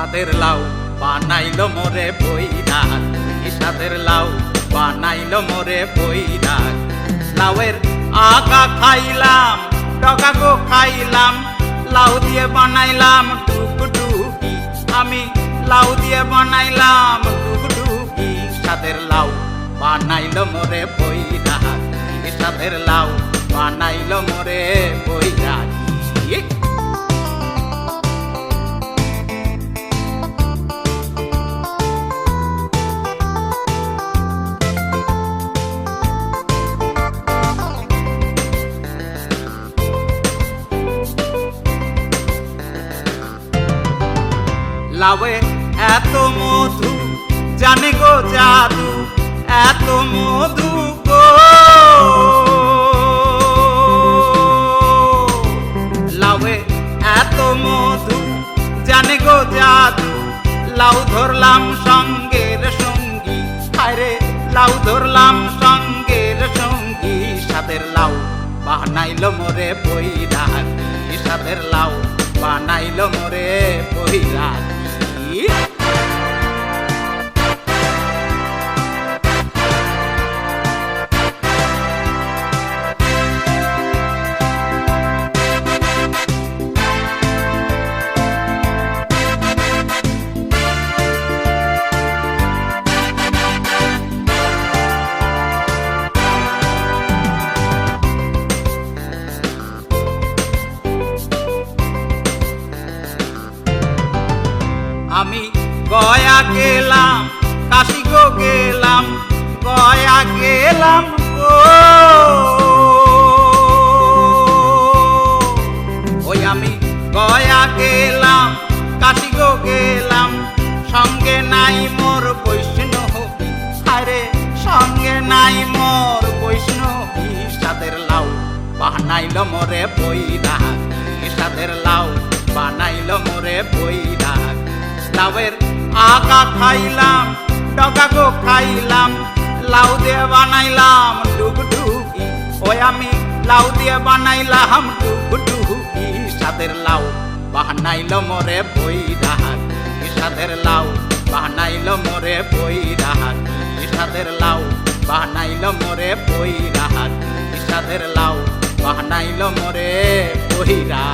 সাদের লাউ বানাইলো মোরে বৈরাগ, সাদের লাউ বানাইলো মোরে বৈরাগ। লাউয়ের আগা খাইলাম, ডগা গো খাইলাম, লাউ দিয়ে বানাইলাম টুকটুকি। আমি লাউ দিয়ে বানাইলাম টুকটুকি। সাদের লাউ বানাইলো মোরে বৈরাগ, সাদের লাউ বানাইলো মোরে বৈরাগ। লাউয়ে এত মধু, জানে গো জাদু, এত মধু গো। লাউয়ে এত মধু, জানে গো জাদু, লাউ ধরলাম সঙ্গের সঙ্গী। হায়রে লাউ ধরলাম সঙ্গের সঙ্গী। সাদের লাউ বানাইলো মোরে বৈরাগ, সাদের লাউ বানাইলো মোরে বৈরাগ। আমি গয়া গেলাম, কাশি গো গেলাম, গয়া গেলাম গো। ওই আমি গয়া গেলাম, কাশি গো গেলাম, সঙ্গে নাই মোর বৈষ্ণবী। আরে সঙ্গে নাই মোর বৈষ্ণবী। সাদের লাউ বানাইলো মোরে বৈরাগ, সাদের লাউ বানাইলো মোরে বৈরাগ। লাউয়ের আগা খাইলাম, ডগা গো খাইলাম, লাউ দিয়ে বানাইলাম টুকটুকি। ওই আমি লাউ দিয়ে বানাইলাম টুকটুকি। সাদের লাউ বানাইলো মোরে বৈরাগ, সাদের লাউ বানাইলো মোরে বৈরাগ, সাদের লাউ বানাইলো মোরে বৈরাগ, সাদের লাউ বানাইলো মোরে বৈরাগ।